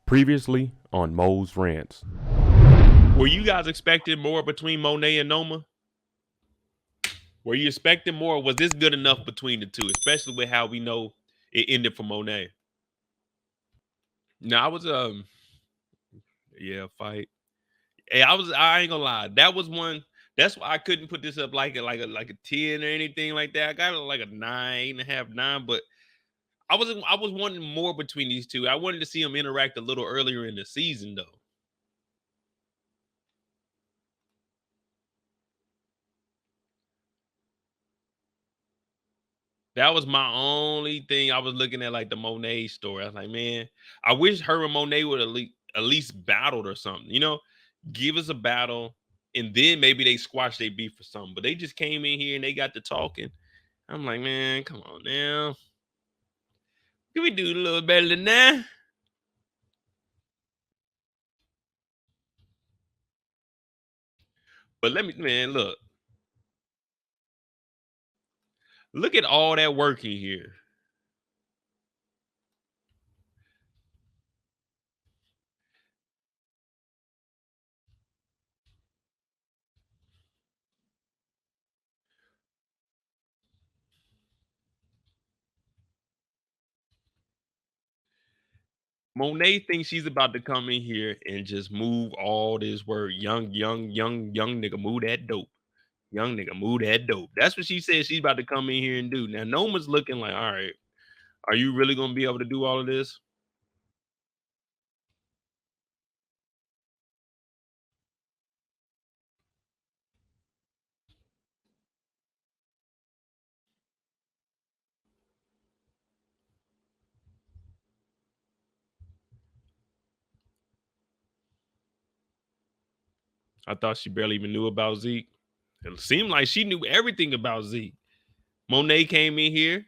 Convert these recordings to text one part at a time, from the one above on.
Previously on Mo's Rants. Were you guys expecting more between Monet and Noma? Were you expecting more? Or was this good enough between the two, especially with how we know it ended for Monet? No, I was fight. Hey, I ain't gonna lie. That was one. That's why I couldn't put this up like a 10 or anything like that. I got it like a 9.5, 9, but I was wanting more between these two. I wanted to see them interact a little earlier in the season though. That was my only thing I was looking at, like the Monet story. I was like, man, I wish her and Monet would at least battled or something. Give us a battle, and then maybe they squash their beef for something. But they just came in here and they got to talking. I'm like, man, come on now. Can we do a little better than that? But look at all that work in here. Monet thinks she's about to come in here and just move all this work. Young nigga, move that dope. Young nigga, move that dope. That's what she said she's about to come in here and do. Now, Noma's looking like, all right, are you really going to be able to do all of this? I thought she barely even knew about Zeke. It seemed like she knew everything about Zeke. Monet came in here.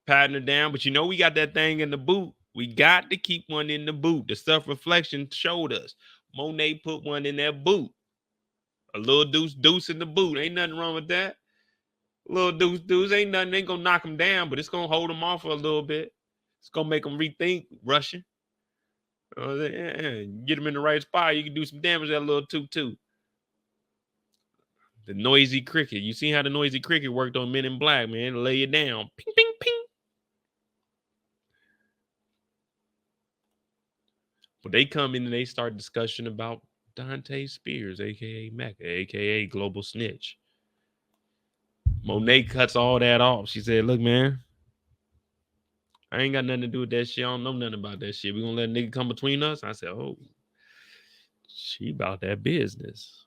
Patting her down, but we got that thing in the boot. We got to keep one in the boot. The self-reflection showed us. Monet put one in that boot. A little deuce in the boot. Ain't nothing wrong with that. Little deuce ain't nothing. Ain't gonna knock him down, but it's gonna hold him off for a little bit. It's gonna make him rethink rushing. Get him in the right spot. You can do some damage to that little toot. The noisy cricket. You see how the noisy cricket worked on Men in Black, man. Lay it down. Ping, ping, ping. But they come in and they start discussion about Dante Spears, aka Mecca, aka Global Snitch. Monet cuts all that off. She said, look, man, I ain't got nothing to do with that shit. I don't know nothing about that shit. We gonna let a nigga come between us? I said, oh, she about that business.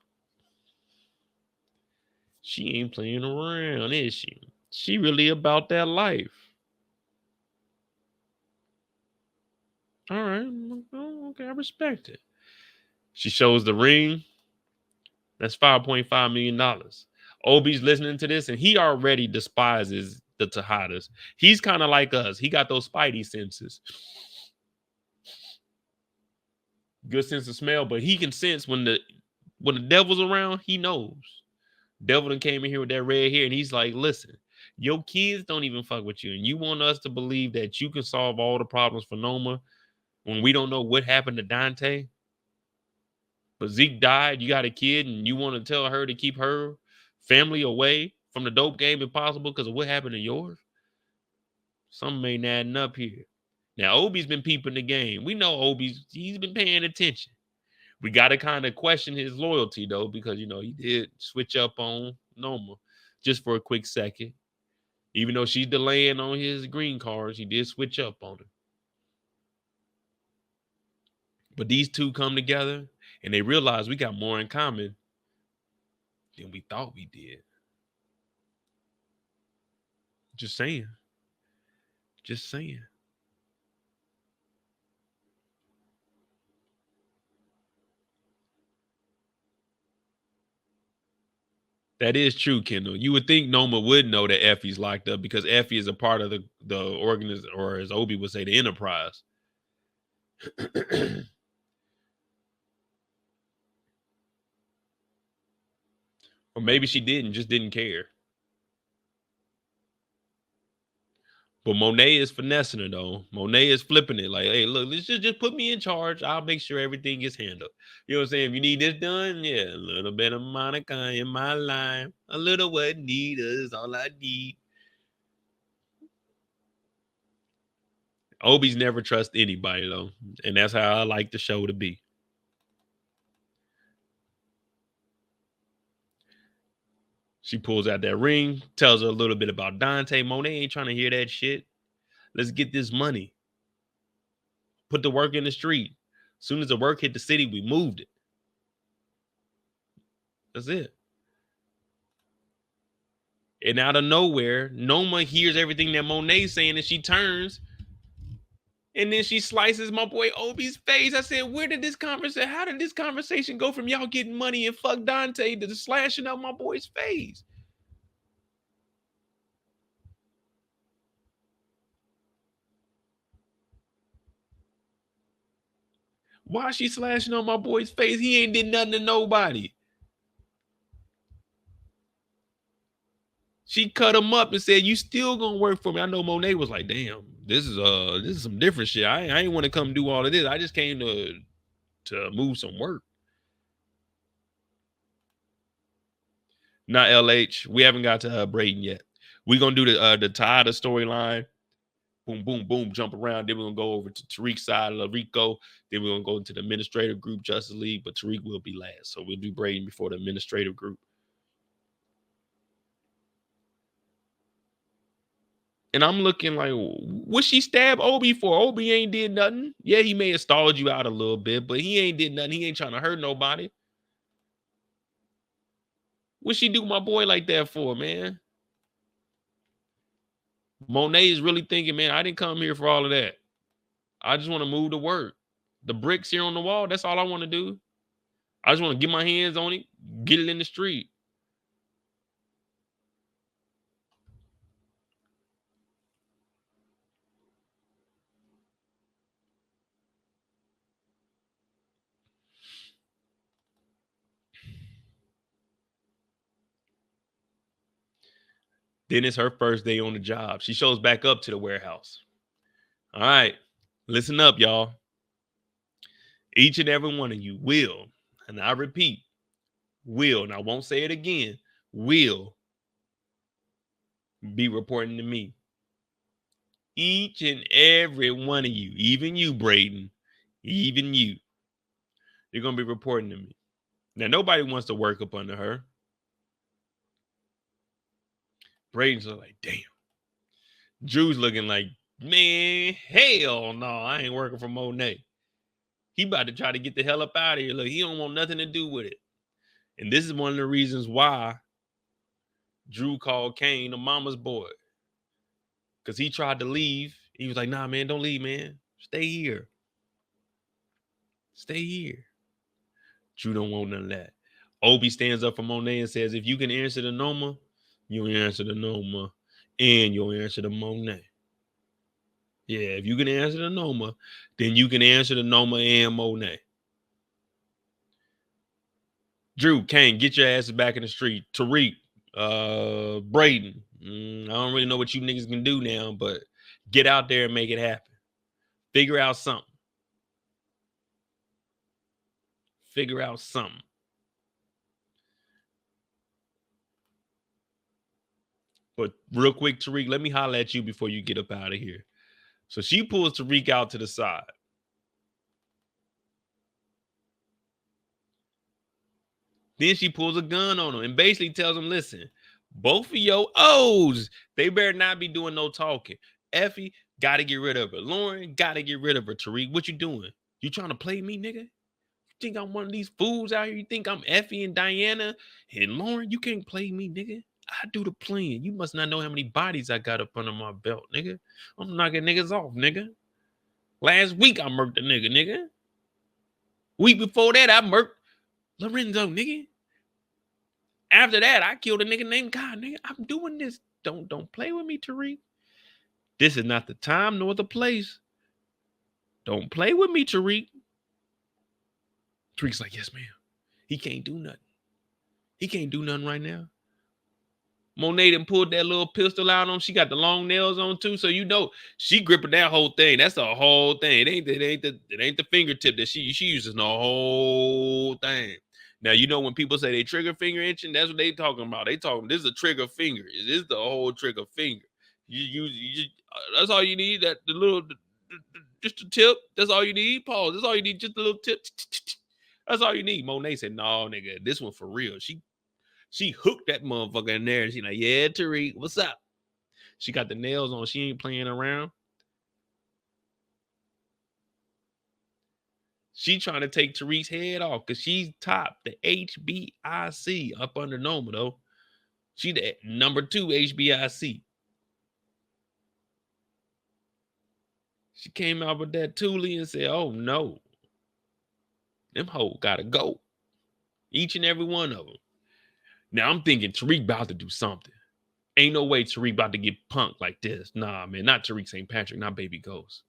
She ain't playing around, is she? She really about that life. All right. Okay, I respect it. She shows the ring. That's $5.5 million. Obi's listening to this, and he already despises the Tejadas. He's kind of like us. He got those spidey senses. Good sense of smell, but he can sense when the devil's around, he knows. Devil done came in here with that red hair, and he's like, listen, your kids don't even fuck with you, and you want us to believe that you can solve all the problems for Noma when we don't know what happened to Dante? But Zeke died, you got a kid, and you want to tell her to keep her family away from the dope game if possible because of what happened to yours? Something ain't adding up here. Now, Obi's been peeping the game. We know he's been paying attention. We got to kind of question his loyalty, though, because, he did switch up on Noma just for a quick second. Even though she's delaying on his green cards, he did switch up on her. But these two come together, and they realize we got more in common than we thought we did. Just saying. Just saying. That is true, Kendall. You would think Noma would know that Effie's locked up because Effie is a part of the organization, or as Obi would say, the enterprise. Or maybe she just didn't care. But Monet is finessing her though. Monet is flipping it. Like, hey, look, let's just put me in charge. I'll make sure everything gets handled. You know what I'm saying? If you need this done, yeah, a little bit of Monica in my life. A little what need is all I need. Obi's never trust anybody though. And that's how I like the show to be. She pulls out that ring, tells her a little bit about Dante. Monet ain't trying to hear that shit. Let's get this money. Put the work in the street. As soon as the work hit the city, we moved it. That's it. And out of nowhere, Noma hears everything that Monet's saying, and she turns, and then she slices my boy Obi's face. I said, how did this conversation go from y'all getting money and fuck Dante to slashing up my boy's face? Why is she slashing on my boy's face? He ain't did nothing to nobody. She cut him up and said, you still gonna work for me. I know Monet was like, damn, this is some different shit. I ain't want to come do all of this. I just came to move some work. Not LH. We haven't got to Brayden yet. We're gonna do the Tejada storyline. Boom, boom, boom, jump around. Then we're gonna go over to Tariq's side of Rico. Then we're gonna go into the administrative group, Justice League, but Tariq will be last. So we'll do Brayden before the administrative group. And I'm looking like, what she stab Obi for? Obi ain't did nothing. Yeah, he may have stalled you out a little bit, but he ain't did nothing. He ain't trying to hurt nobody. What she do my boy like that for, man? Monet is really thinking, man, I didn't come here for all of that. I just want to move to work. The bricks here on the wall, that's all I want to do. I just want to get my hands on it, get it in the street. Then it's her first day on the job. She shows back up to the warehouse. All right, listen up, y'all. Each and every one of you will, and I repeat, will, and I won't say it again, will be reporting to me. Each and every one of you, even you, Brayden, even you, you're going to be reporting to me. Now, nobody wants to work up under her. Brayden's like, damn. Drew's looking like, man, hell no, I ain't working for Monet. He about to try to get the hell up out of here. Look, he don't want nothing to do with it. And this is one of the reasons why Drew called Kane a mama's boy. Because he tried to leave. He was like, nah, man, don't leave, man. Stay here. Stay here. Drew don't want none of that. Obi stands up for Monet and says, if you can answer the Noma, you'll answer the Noma. And you'll answer the Monet. Yeah, if you can answer the Noma, then you can answer the Noma and Monet. Drew, Kane, get your asses back in the street. Tariq, Brayden. I don't really know what you niggas can do now, but get out there and make it happen. Figure out something. Figure out something. But real quick, Tariq, let me holler at you before you get up out of here. So she pulls Tariq out to the side. Then she pulls a gun on him and basically tells him, listen, both of your O's, they better not be doing no talking. Effie, got to get rid of her. Lauren, got to get rid of her. Tariq, what you doing? You trying to play me, nigga? You think I'm one of these fools out here? You think I'm Effie and Diana and Lauren? You can't play me, nigga. I do the playing. You must not know how many bodies I got up under my belt, nigga. I'm knocking niggas off, nigga. Last week, I murked a nigga. Week before that, I murked Lorenzo, nigga. After that, I killed a nigga named God, nigga. I'm doing this. Don't play with me, Tariq. This is not the time nor the place. Don't play with me, Tariq. Tariq's like, yes, ma'am. He can't do nothing. He can't do nothing right now. Monet done pulled that little pistol out on. She got the long nails on too, so you know she gripping that whole thing. That's the whole thing. It ain't the fingertip that she uses the whole thing. Now you know when people say they trigger finger itching, that's what they talking about. They talking this is a trigger finger. This is the whole trigger finger. That's all you need. That the little just a tip. That's all you need. Pause. That's all you need. Just a little tip. That's all you need. Monet said, "No, nigga, this one for real." She hooked that motherfucker in there. And she like, yeah, Tariq, what's up? She got the nails on. She ain't playing around. She trying to take Tariq's head off because she's top the HBIC up under Noma, though. She the number 2 HBIC. She came out with that Thule and said, oh, no. Them hoes got to go. Each and every one of them. Now, I'm thinking Tariq about to do something. Ain't no way Tariq about to get punked like this. Nah, man, not Tariq St. Patrick, not Baby Ghost.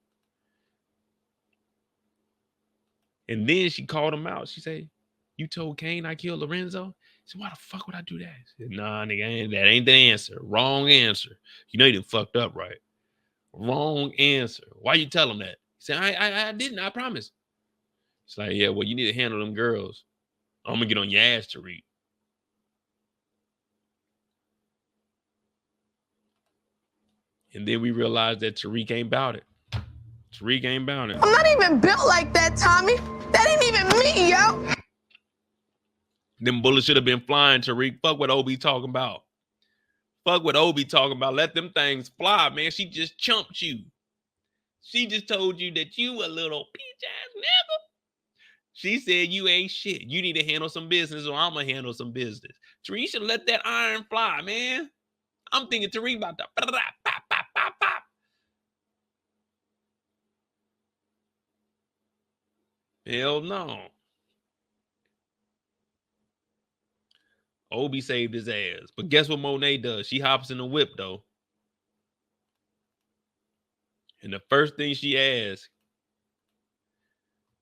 And then she called him out. She said, you told Kane I killed Lorenzo? He said, why the fuck would I do that? He said, nah, nigga, that ain't the answer. Wrong answer. You know you done fucked up, right? Wrong answer. Why you tell him that? He said, I didn't, I promise. It's like, yeah, well, you need to handle them girls. I'm gonna get on your ass, Tariq. And then we realized that Tariq ain't about it. Tariq ain't about it. I'm not even built like that, Tommy. That ain't even me, yo. Them bullets should have been flying, Tariq. Fuck what Obi talking about. Fuck what Obi talking about. Let them things fly, man. She just chumped you. She just told you that you a little bitch-ass nigga. She said you ain't shit. You need to handle some business or I'm going to handle some business. Tariq should let that iron fly, man. I'm thinking Tariq about to pop, pop, pop, pop. Hell no. Obi saved his ass. But guess what Monet does? She hops in the whip, though. And the first thing she asks,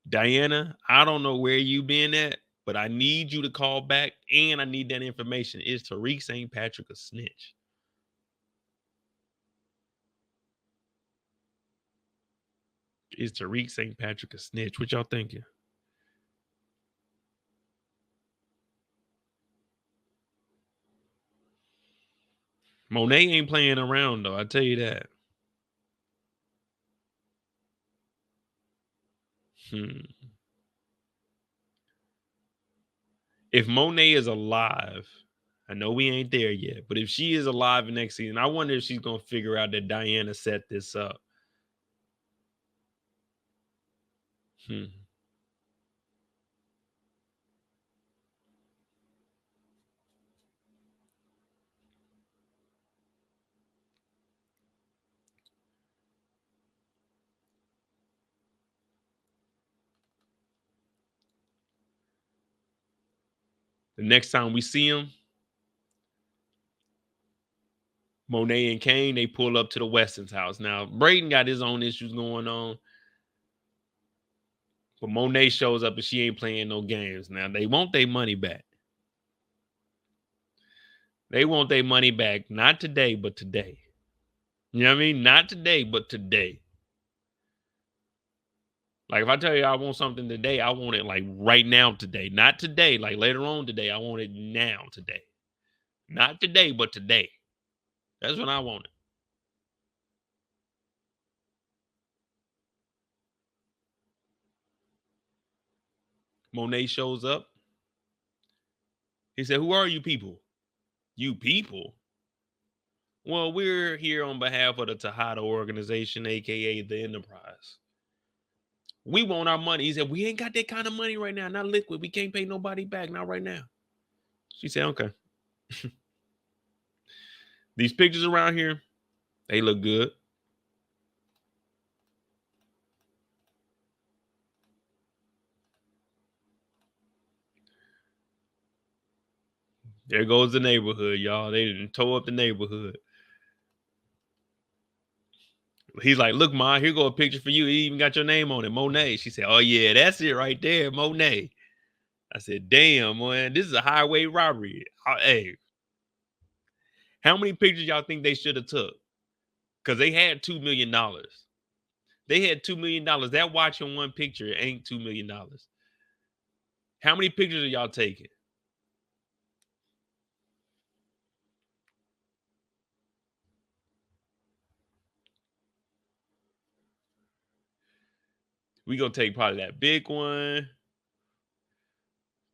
Diana, I don't know where you been at, but I need you to call back and I need that information. Is Tariq St. Patrick a snitch? Is Tariq St. Patrick a snitch? What y'all thinking? Monet ain't playing around, though. I tell you that. If Monet is alive, I know we ain't there yet, but if she is alive in next season, I wonder if she's going to figure out that Diana set this up. The next time we see him, Monet and Kane, they pull up to the Weston's house. Now, Brayden got his own issues going on. But Monet shows up and she ain't playing no games. Now, they want their money back. They want their money back. Not today, but today. You know what I mean? Not today, but today. Like, if I tell you I want something today, I want it like right now today. Not today, like later on today. I want it now today. Not today, but today. That's when I want it. Monet shows up. He said, who are you people? You people? Well, we're here on behalf of the Tejada organization, a.k.a. the Enterprise. We want our money. He said, we ain't got that kind of money right now. Not liquid. We can't pay nobody back. Not right now. She said, okay. These pictures around here, they look good. There goes the neighborhood, y'all. They didn't tow up the neighborhood. He's like, look, Ma, here go a picture for you. He even got your name on it, Monet. She said, oh, yeah, that's it right there, Monet. I said, damn, man, this is a highway robbery. Hey, How many pictures y'all think they should have took? Because they had $2 million. They had $2 million. That watch in one picture ain't $2 million. How many pictures are y'all taking? We gonna take probably that big one.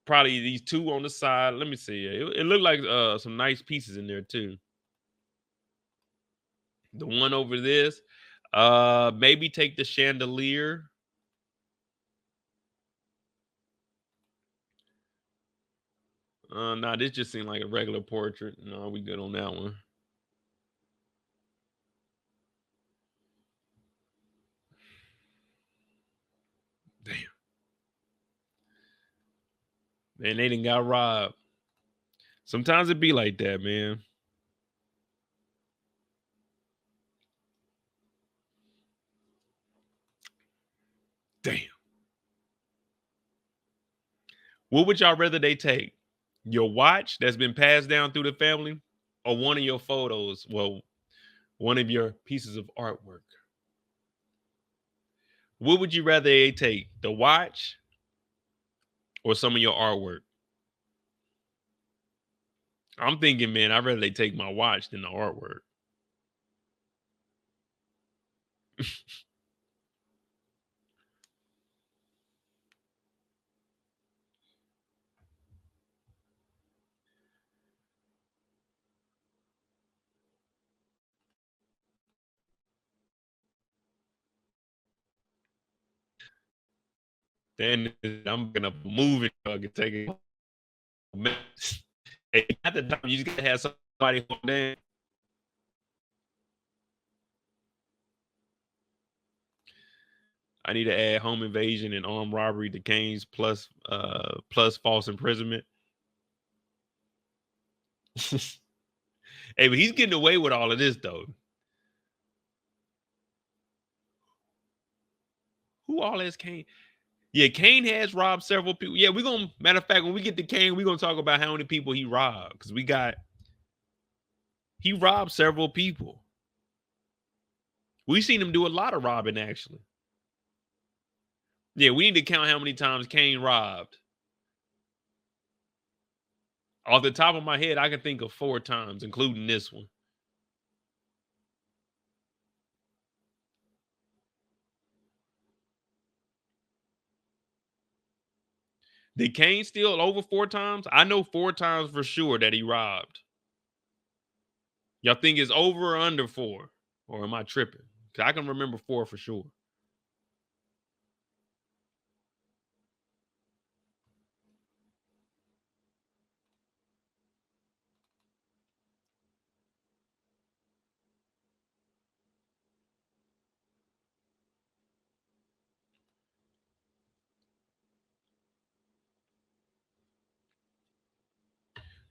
Probably these two on the side. Let me see. It looked like some nice pieces in there too. The one over this. Maybe take the chandelier. Nah, this just seemed like a regular portrait. No, we good on that one. Damn. Man, they done got robbed. Sometimes it be like that, man. Damn. What would y'all rather they take? Your watch that's been passed down through the family, or one of your photos? Well, one of your pieces of artwork. What would you rather they take? The watch or some of your artwork? I'm thinking, man, I'd rather they take my watch than the artwork. Then I'm gonna move it. I can take it. Hey, at the time, you just gotta have somebody hold down. I need to add home invasion and armed robbery to Kane's plus false imprisonment. Hey, but he's getting away with all of this though. Who all has Kane? Yeah, Kane has robbed several people. Yeah, we're gonna, matter of fact, when we get to Kane, we're gonna talk about how many people he robbed. Because he robbed several people. We've seen him do a lot of robbing, actually. Yeah, we need to count how many times Kane robbed. Off the top of my head, I can think of 4 times, including this one. Did Kane steal over 4 times? I know 4 times for sure that he robbed. Y'all think it's over or under 4? Or am I tripping? Because I can remember 4 for sure.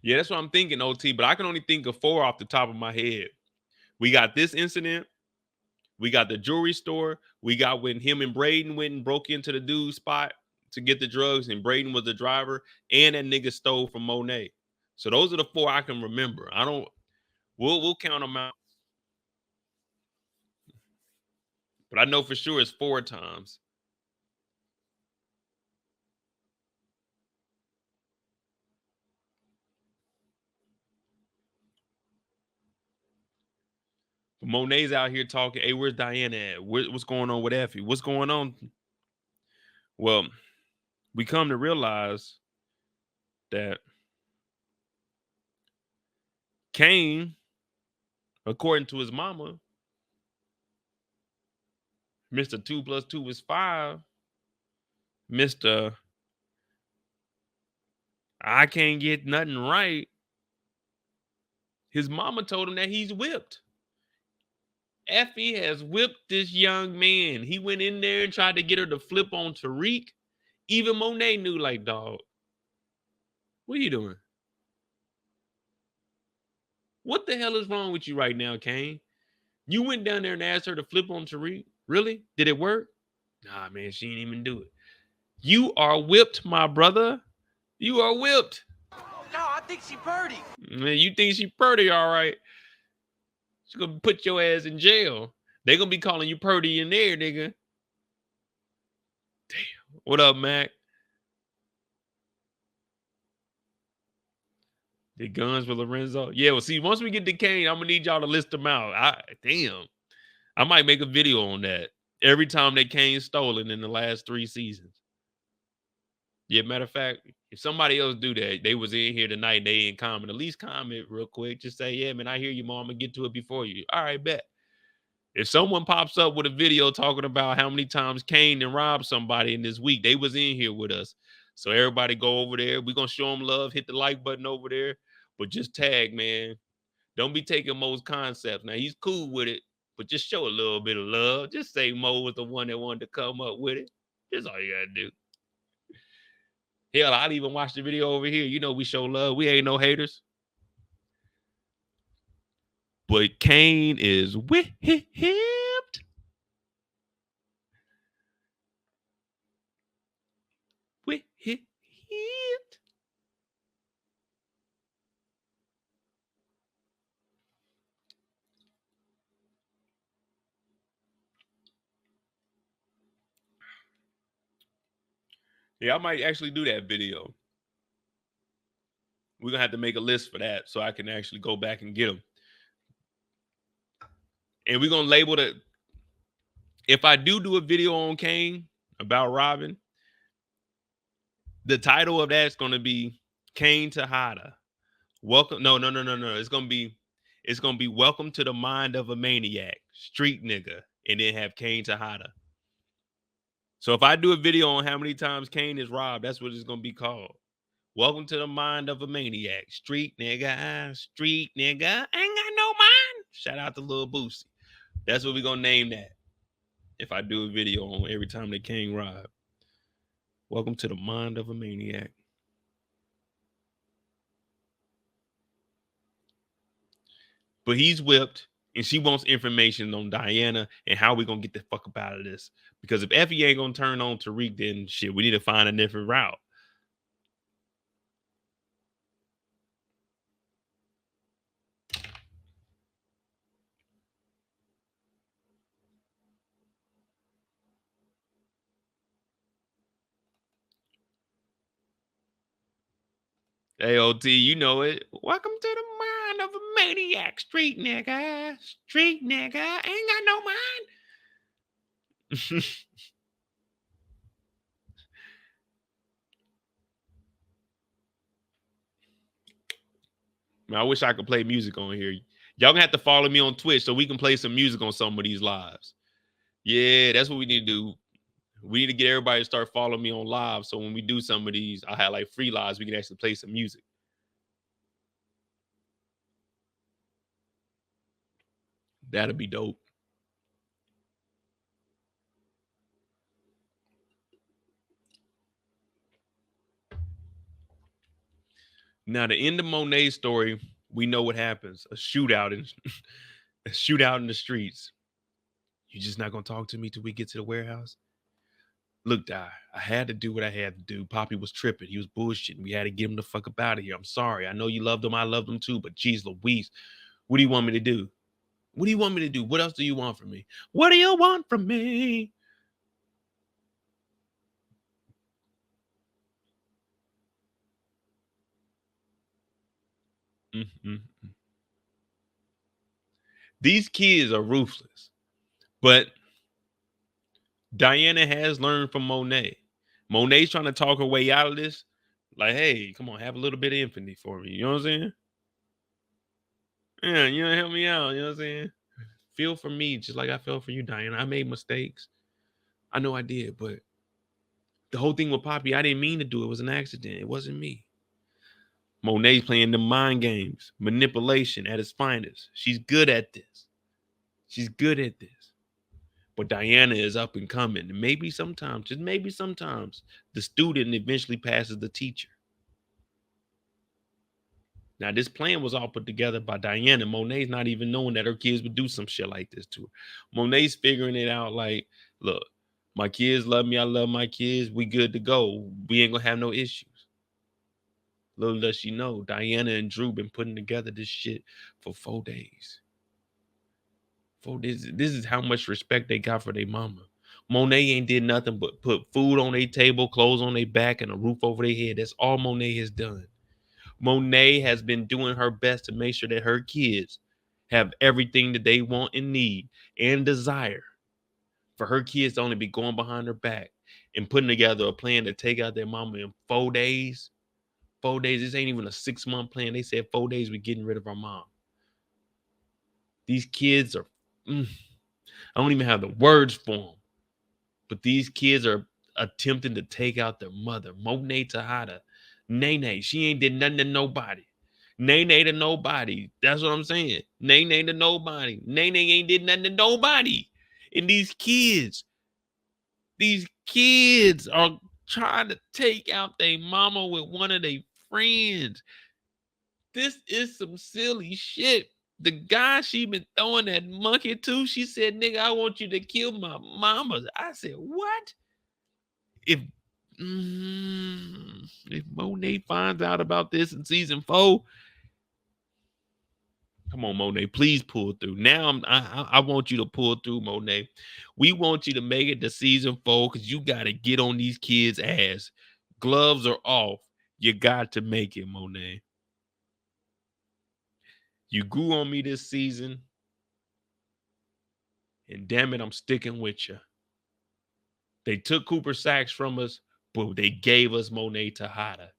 Yeah, that's what I'm thinking, OT, but I can only think of 4 off the top of my head. We got this incident. We got the jewelry store. We got when him and Brayden went and broke into the dude's spot to get the drugs, and Brayden was the driver, and that nigga stole from Monet. So those are the 4 I can remember. We'll count them out. But I know for sure it's 4 times. Monet's out here talking, hey, where's Diana at? What's going on with Effie? What's going on? Well, we come to realize that Kane, according to his mama, Mr. 2 + 2 is 5. Mr. I can't get nothing right. His mama told him that he's whipped. Effie has whipped this young man. He went in there and tried to get her to flip on Tariq. Even Monet knew, like, dog, what are you doing? What the hell is wrong with you right now, Kane? You went down there and asked her to flip on Tariq? Really? Did it work? Nah, man, she didn't even do it. You are whipped, my brother. You are whipped. No, I think she pretty. Man, you think she pretty, all right? She's gonna put your ass in jail. They gonna be calling you pretty in there, nigga. Damn. What up, Mac? The guns with Lorenzo. Yeah, well, see, once we get to Kane, I'm gonna need y'all to list them out. Damn. I might make a video on that. Every time that Kane's stolen in the last 3 seasons. Yeah, matter of fact, if somebody else do that, they was in here tonight, they ain't comment. At least comment real quick. Just say, yeah, man, I hear you, Mom. I'm gonna get to it before you. All right, bet. If someone pops up with a video talking about how many times Kane and robbed somebody in this week, they was in here with us. So everybody go over there. We're gonna show them love. Hit the like button over there. But just tag, man. Don't be taking Mo's concepts. Now he's cool with it, but just show a little bit of love. Just say Mo was the one that wanted to come up with it. That's all you gotta do. Hell, I'll even watch the video over here. You know we show love. We ain't no haters. But Kane is whipped. Whipped. Yeah, I might actually do that video. We're gonna have to make a list for that so I can actually go back and get them. And we're gonna label it. If I do a video on Kane about robbing, the title of that's gonna be Kane Tejada. Welcome. No. It's gonna be Welcome to the Mind of a Maniac, Street Nigga, and then have Kane Tejada. So if I do a video on how many times Kane is robbed, that's what it's gonna be called. Welcome to the Mind of a Maniac, Street Nigga, Street Nigga, ain't got no mind. Shout out to Lil Boosie. That's what we're gonna name that. If I do a video on every time that Kane robbed. Welcome to the Mind of a Maniac. But he's whipped, and she wants information on Diana and how we gonna get the fuck up out of this. Because if Effie ain't gonna turn on Tariq, then shit, we need to find a different route. AOT, you know it. Welcome to the Mind of a Maniac, Street Nigga, Street Nigga, ain't got no mind. Man, I wish I could play music on here. Y'all gonna have to follow me on Twitch so we can play some music on some of these lives. Yeah, that's what we need to do. We need to get everybody to start following me on live. So when we do some of these, I'll have like free lives. We can actually play some music. That'd be dope. Now, the end of Monet's story, we know what happens. A shootout in the streets. You just not gonna talk to me till we get to the warehouse? Look, Di, I had to do what I had to do. Poppy was tripping. He was bullshitting. We had to get him the fuck up out of here. I'm sorry. I know you loved him. I loved him too. But geez Louise, what do you want me to do? What do you want me to do? What else do you want from me? What do you want from me? Mm-hmm. These kids are ruthless. But Diana has learned from Monet. Monet's trying to talk her way out of this. Like, hey, come on, have a little bit of empathy for me. You know what I'm saying? Yeah, you know, help me out. You know what I'm saying? Feel for me just like I felt for you, Diana. I made mistakes. I know I did, but the whole thing with Poppy, I didn't mean to do it. It was an accident. It wasn't me. Monet's playing the mind games, manipulation at its finest. She's good at this. She's good at this. But Diana is up and coming. And maybe sometimes, just maybe sometimes, the student eventually passes the teacher. Now, this plan was all put together by Diana. Monet's not even knowing that her kids would do some shit like this to her. Monet's figuring it out like, look, my kids love me. I love my kids. We good to go. We ain't going to have no issues. Little does she know, Diana and Drew been putting together this shit for 4 days. 4 days. This is how much respect they got for their mama. Monet ain't did nothing but put food on their table, clothes on their back, and a roof over their head. That's all Monet has done. Monet has been doing her best to make sure that her kids have everything that they want and need and desire. For her kids to only be going behind her back and putting together a plan to take out their mama in 4 days. 4 days. This ain't even a 6-month plan. They said 4 days we're getting rid of our mom. These kids are, I don't even have the words for them. But these kids are attempting to take out their mother. Monet Tejada. Nene, she ain't did nothing to nobody. Nene to nobody. That's what I'm saying. Nene to nobody. Nene ain't did nothing to nobody. And these kids are trying to take out their mama with one of their friends. This is some silly shit. The guy she been throwing that monkey to, she said, nigga, I want you to kill my mama. I said, what? If Monet finds out about this in season 4, come on, Monet, please pull through. Now I want you to pull through, Monet. We want you to make it to season 4 because you got to get on these kids' ass. Gloves are off. You got to make it, Monet. You grew on me this season, and damn it, I'm sticking with you. They took Cooper Sacks from us, but they gave us Monet Tejada.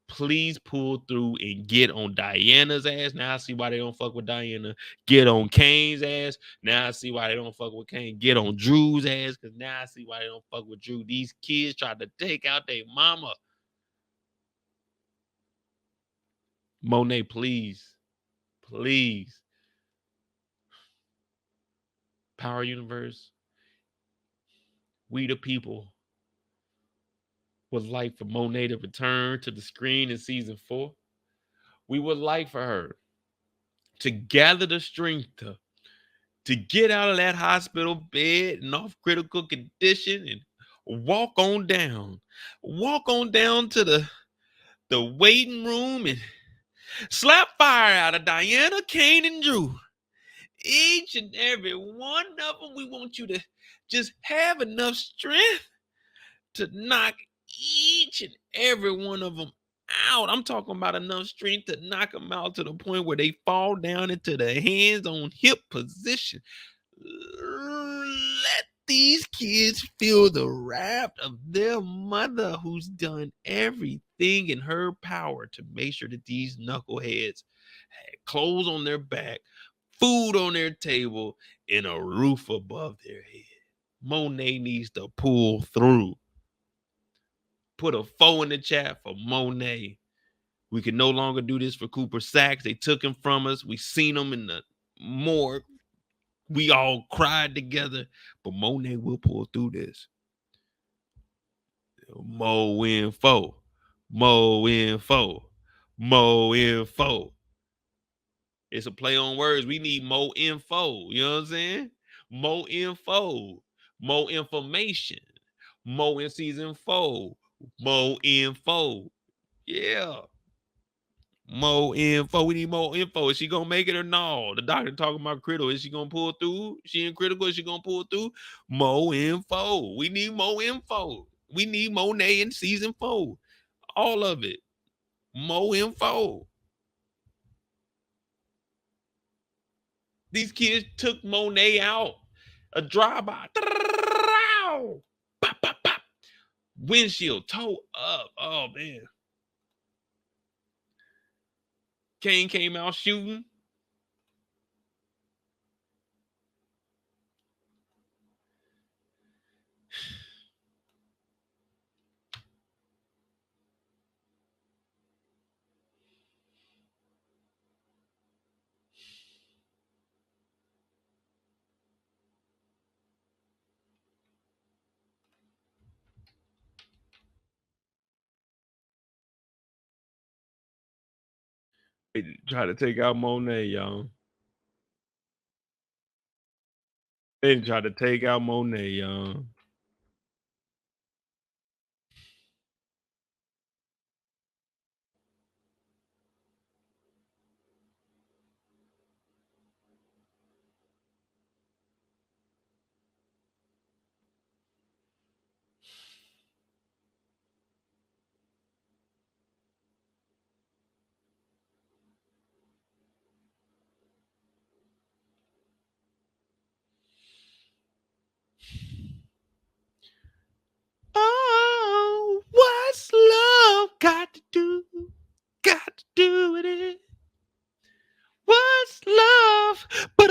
Please pull through and get on Diana's ass. Now I see why they don't fuck with Diana. Get on Kane's ass. Now I see why they don't fuck with Kane. Get on Drew's ass, because now I see why they don't fuck with Drew. These kids tried to take out their mama. Monet, please. Please. Power Universe. We the people would like for Monet to return to the screen in season 4. We would like for her to gather the strength to get out of that hospital bed and off critical condition and walk on down to the waiting room and slap fire out of Diana, Kane, and Drew. Each and every one of them, we want you to just have enough strength to knock each and every one of them out. I'm talking about enough strength to knock them out to the point where they fall down into the hands on hip position. Let these kids feel the wrath of their mother, who's done everything in her power to make sure that these knuckleheads had clothes on their back, food on their table, and a roof above their head. Monet needs to pull through. Put a 4 in the chat for Monet. We can no longer do this for Cooper Sacks. They took him from us. We seen him in the morgue. We all cried together. But Monet will pull through this. Mo info. Mo info. Mo info. It's a play on words. We need more info. You know what I'm saying? More info. More information. More in season 4. More info. Yeah. More info. We need more info. Is she gonna make it or no? The doctor talking about critical. Is she gonna pull through? She in critical? Is she gonna pull through? More info. We need more info. We need Monet in season 4. All of it. More info. These kids took Monet out. A drive-by. Pop, pop, pop. Windshield toe up. Oh man. Kane came out shooting. They try to take out Monet, y'all. They try to take out Monet, y'all.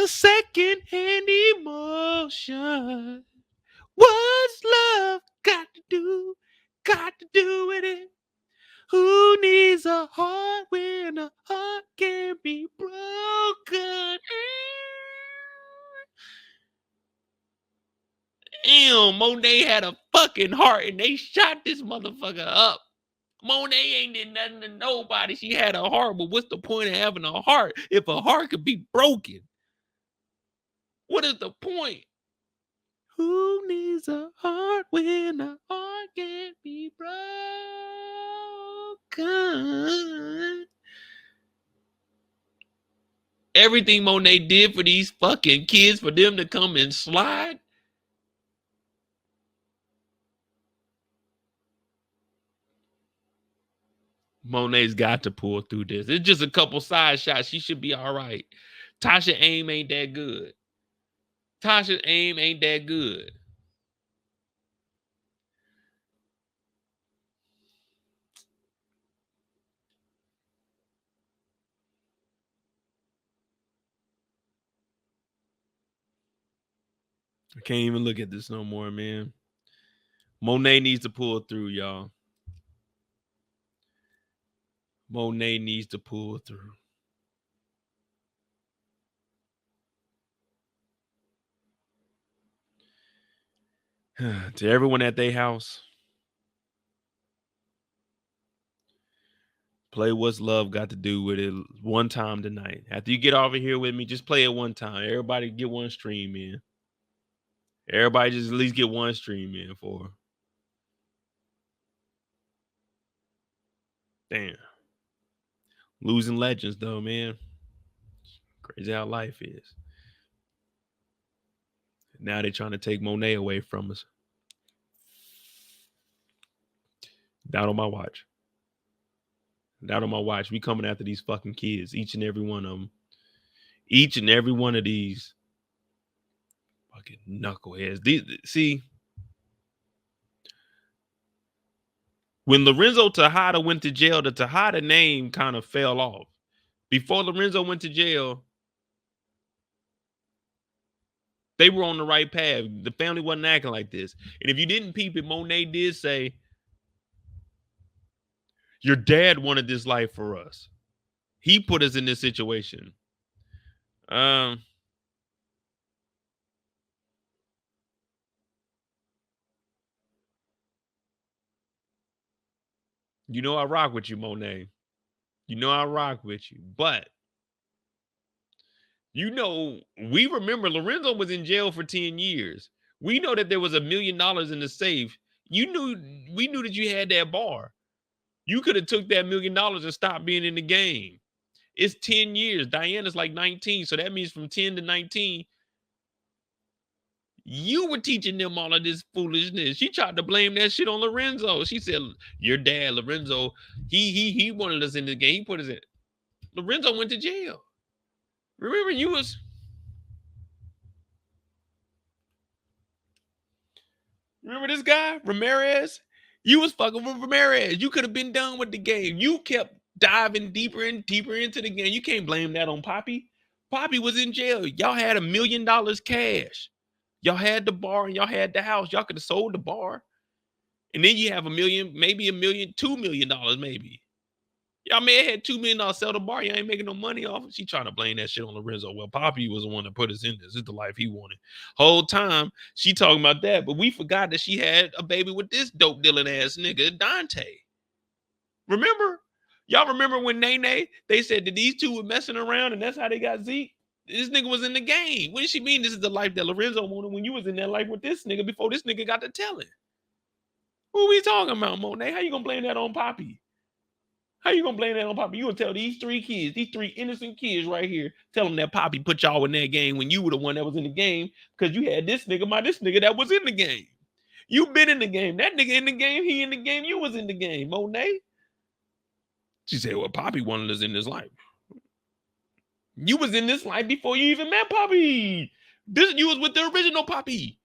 second-hand emotion. What's love got to do with it? Who needs a heart when a heart can be broken? Damn, Monet had a fucking heart and they shot this motherfucker up. Monet ain't did nothing to nobody. She had a heart, but what's the point of having a heart if a heart could be broken? What is the point? Who needs a heart when a heart can't be broken? Everything Monet did for these fucking kids, for them to come and slide. Monet's got to pull through this. It's just a couple side shots. She should be all right. Tasha aim ain't that good. Tasha's aim ain't that good. I can't even look at this no more, man. Monet needs to pull through, y'all. Monet needs to pull through. To everyone at their house, play What's Love Got to Do with It one time tonight. After you get over here with me, just play it one time. Everybody get one stream in. Everybody just at least get one stream in for her. Damn. Losing legends, though, man. Crazy how life is. Now they're trying to take Monet away from us. Down on my watch. Down on my watch. We coming after these fucking kids. Each and every one of them. Each and every one of these fucking knuckleheads. See, when Lorenzo Tejada went to jail, the Tejada name kind of fell off. Before Lorenzo went to jail, they were on the right path. The family wasn't acting like this. And if you didn't peep it, Monet did say, your dad wanted this life for us. He put us in this situation. You know I rock with you, Monet. You know I rock with you. But, you know, we remember Lorenzo was in jail for 10 years. We know that there was $1 million in the safe. We knew that you had that bar. You could have took that $1 million and stopped being in the game. It's 10 years. Diana's like 19. So that means from 10 to 19, you were teaching them all of this foolishness. She tried to blame that shit on Lorenzo. She said, your dad, Lorenzo, he wanted us in the game. He put us in. Lorenzo went to jail. Remember, remember this guy, Ramirez? You was fucking with Ramirez. You could have been done with the game. You kept diving deeper and deeper into the game. You can't blame that on Poppy. Poppy was in jail. Y'all had $1 million cash. Y'all had the bar and y'all had the house. Y'all could have sold the bar. And then you have $1 million, maybe $1 million, $2 million, maybe. Y'all may have had $2 million, sell the bar. Y'all ain't making no money off it. She trying to blame that shit on Lorenzo. Well, Poppy was the one that put us in this. This is the life he wanted. Whole time, she talking about that. But we forgot that she had a baby with this dope dealing ass nigga, Dante. Remember? Y'all remember when Nene, they said that these two were messing around and that's how they got Zeke? This nigga was in the game. What does she mean this is the life that Lorenzo wanted when you was in that life with this nigga before this nigga got to telling? Who we talking about, Monet? How you gonna blame that on Poppy? How you gonna blame that on Poppy? You gonna tell these three kids, these three innocent kids right here, tell them that Poppy put y'all in that game when you were the one that was in the game because you had this nigga that was in the game. You been in the game. That nigga in the game, he in the game, you was in the game, Monet. She said, well, Poppy wanted us in this life. You was in this life before you even met Poppy. You was with the original Poppy.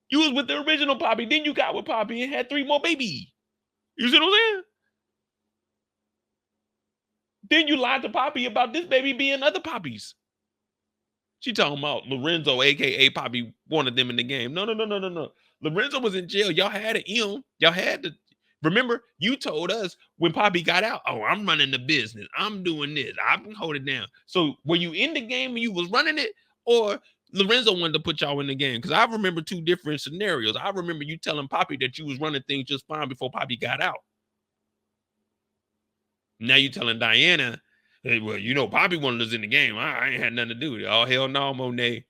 You was with the original Poppy. Then you got with Poppy and had 3 more babies. You see what I'm saying? Then you lied to Poppy about this baby being other Poppies. She talking about Lorenzo, aka Poppy, wanted them in the game. No. Lorenzo was in jail. Y'all had it in. Y'all had to remember. You told us when Poppy got out. Oh, I'm running the business. I'm doing this. I can hold it down. So were you in the game and you was running it, or Lorenzo wanted to put y'all in the game? Because I remember two different scenarios. I remember you telling Poppy that you was running things just fine before Poppy got out. Now you telling Diana, hey, well, you know, Poppy wanted us in the game. I ain't had nothing to do with it. Oh, hell no, Monet.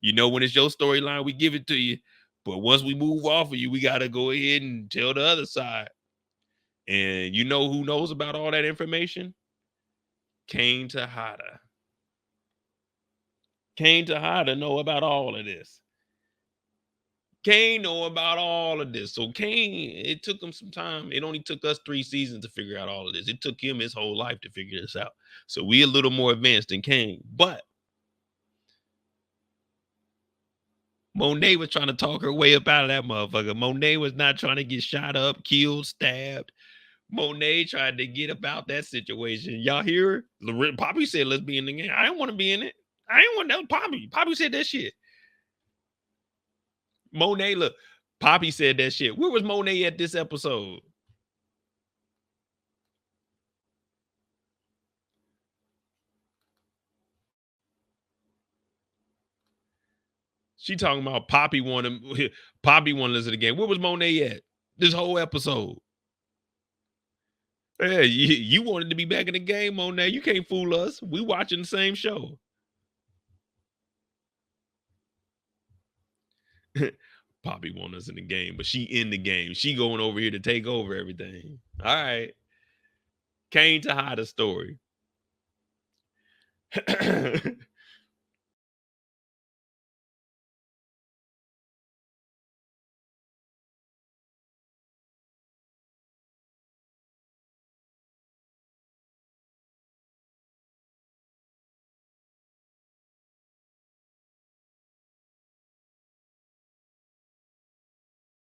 You know, when it's your storyline, we give it to you. But once we move off of you, we got to go ahead and tell the other side. And you know who knows about all that information? Tejada. Tejada know about all of this. Kane know about all of this. So Kane, it took him some time. It only took us 3 seasons to figure out all of this. It took him his whole life to figure this out. So we a little more advanced than Kane. But Monet was trying to talk her way up out of that motherfucker. Monet was not trying to get shot up, killed, stabbed. Monet tried to get about that situation. Y'all hear her? Poppy said, let's be in the game. I didn't want to be in it. I didn't want that. Poppy. Poppy said that shit. Monet, look, Poppy said that shit. Where was Monet at this episode? She talking about Poppy wanted to listen to the game. Where was Monet at this whole episode? Hey, you wanted to be back in the game, Monet. You can't fool us. We watching the same show. Poppy want us in the game, but she in the game. She going over here to take over everything. All right. Came to hide a story.